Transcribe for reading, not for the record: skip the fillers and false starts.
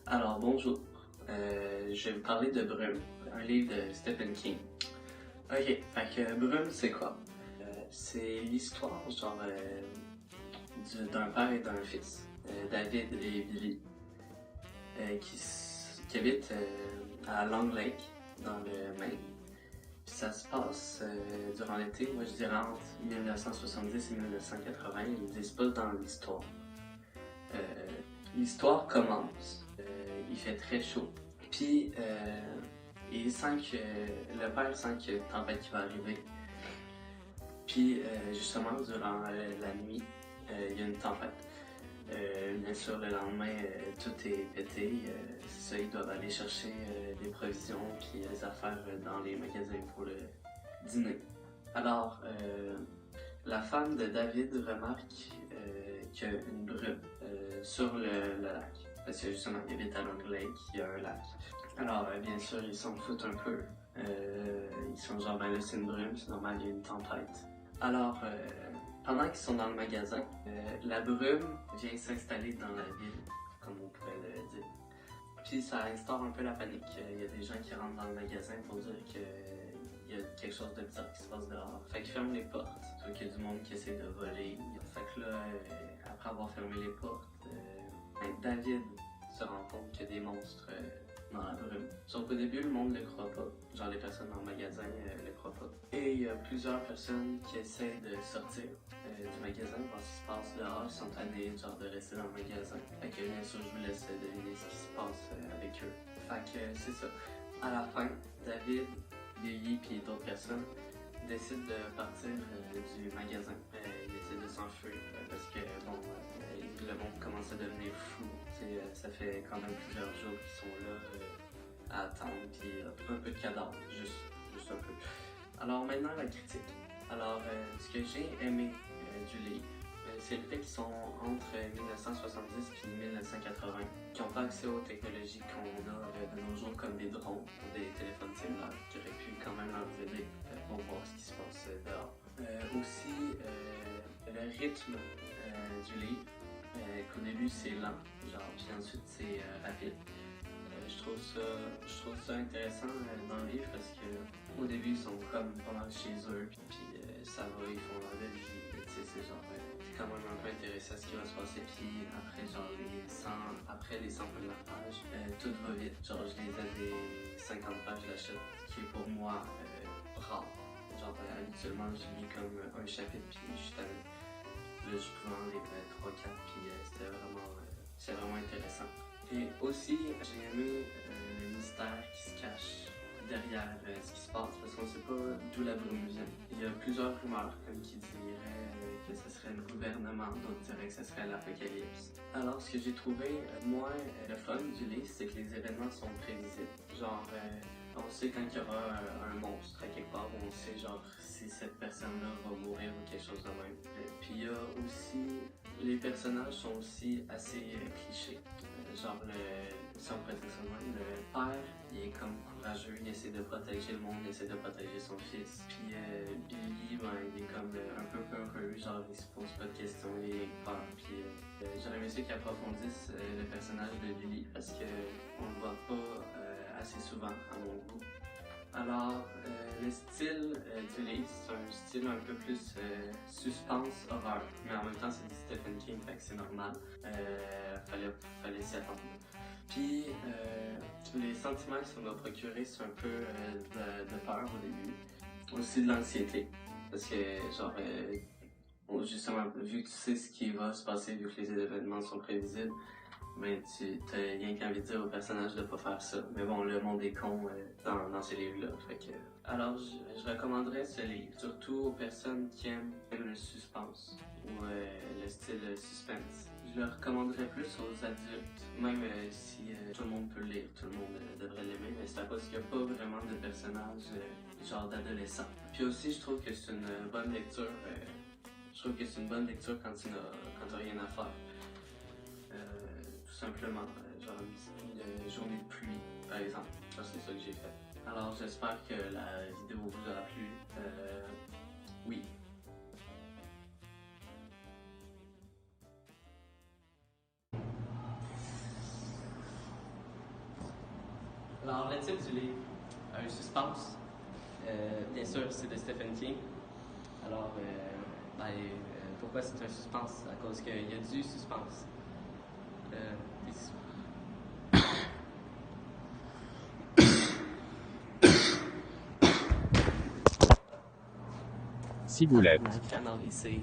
Alors bonjour, je vais vous parler de Brume, un livre de Stephen King. Ok, fait que Brume c'est quoi? C'est l'histoire d'un père et d'un fils, David et Billy, qui habitent à Long Lake, dans le Maine. Puis ça se passe durant l'été, moi je dirais entre 1970 et 1980, ils disent pas dans l'histoire. Euh, L'histoire commence, il fait très chaud, puis il sent que le père sent qu'il y a une tempête qui va arriver. Puis justement, durant la nuit, il y a une tempête. Bien sûr, le lendemain, tout est pété. C'est ça, ils doivent aller chercher des provisions puis des affaires dans les magasins pour le dîner. Alors, la femme de David remarque qu'il y a une brume sur le lac. Parce que justement, il habite à Long Lake, il y a un lac. Alors, bien sûr, ils s'en foutent un peu. Ils sont genre, ben là, c'est une brume, c'est normal, il y a une tempête. Alors, pendant qu'ils sont dans le magasin, la brume vient s'installer dans la ville, comme on pourrait le dire. Puis ça instaure un peu la panique. Il y a des gens qui rentrent dans le magasin pour dire qu'il y a quelque chose de bizarre qui se passe dehors. Fait qu'ils ferment les portes. Fait qu'il y a du monde qui essaie de voler. Fait que là, après avoir fermé les portes, David se rend compte qu'il y a des monstres dans la brume. Sauf qu'au début, le monde ne le croit pas. Genre, les personnes dans le magasin ne le croient pas. Et il y a plusieurs personnes qui essaient de sortir du magasin, voir ce qui se passe dehors. Ils sont tannés, genre, de rester dans le magasin. Fait que, bien sûr, je vous laisse deviner ce qui se passe avec eux. Fait que, c'est ça. À la fin, David, Billy et d'autres personnes décident de partir du magasin. Ils décident de s'enfuir parce que, bon, le monde commence à devenir fou. Ça fait quand même plusieurs jours qu'ils sont là à attendre, puis un peu de cadavre, juste un peu. Alors maintenant, la critique. Alors, ce que j'ai aimé du livre, c'est le fait qu'ils sont entre 1970 et 1980, qui n'ont pas accès aux technologies qu'on a de nos jours, comme des drones ou des téléphones cellulaires, qui auraient pu quand même leur aider pour voir ce qui se passe dehors. Aussi, le rythme du livre, qu'au début c'est lent, genre, puis ensuite c'est rapide. Je trouve ça intéressant dans le livre parce que au début ils sont comme pendant chez eux, puis ça va, ils font leur vie, c'est genre, t'es quand même un peu intéressé à ce qui va se passer, puis après genre après les 100 premières pages, tout va vite, genre je lisais des 50 pages d'achat, ce qui est pour moi rare. Genre habituellement je lis comme un chapitre puis je suis tanné. Là, je pouvais en lire 3-4, puis c'était vraiment intéressant. Et aussi, j'ai aimé le mystère qui se cache derrière ce qui se passe, parce qu'on ne sait pas d'où la brume vient. Il y a plusieurs rumeurs, comme qui diraient que ce serait le gouvernement, d'autres diraient que ce serait l'apocalypse. Alors, ce que j'ai trouvé moins le fun du livre, c'est que les événements sont prévisibles. Genre, on sait quand il y aura un monstre à quelque part, on sait genre si cette personne-là va mourir ou quelque chose de même. Puis il y a aussi, les personnages sont aussi assez clichés. Genre, si on pourrait dire ça de même, le père, il est comme courageux, il essaie de protéger le monde, il essaie de protéger son fils. Puis Billy, ben, il est comme un peu peureux, genre il se pose pas de questions, il est peur. Puis j'aurais aimé ça qu'ils approfondissent le personnage de Billy parce que on le voit pas assez souvent à mon goût. Alors, le style du livre, c'est un style un peu plus suspense-horreur, mais en même temps c'est du Stephen King, fait que c'est normal. Fallait s'y attendre. Puis, les sentiments que ça m'a procuré, c'est un peu de peur au début, aussi de l'anxiété, parce que genre, justement, vu que tu sais ce qui va se passer, vu que les événements sont prévisibles, mais tu t'as rien qu'envie de dire au personnage de pas faire ça. Mais bon, le monde est con dans ces livres-là. Fait que... Alors, je recommanderais ce livre, surtout aux personnes qui aiment le suspense ou le style suspense. Je le recommanderais plus aux adultes, même si tout le monde peut le lire, tout le monde devrait l'aimer, mais c'est à cause qu'il n'y a pas vraiment de personnages genre d'adolescents. Puis aussi, je trouve que c'est une bonne lecture. Je trouve que c'est une bonne lecture quand t'as rien à faire. Tout simplement, genre une journée de pluie, par exemple. Ça, c'est ça que j'ai fait. Alors, j'espère que la vidéo vous aura plu. Oui. Alors, le titre du livre, un suspense. Bien sûr, c'est de Stephen King. Alors, pourquoi c'est un suspense? À cause qu'il y a du suspense. Ciboulette. Alors, c'est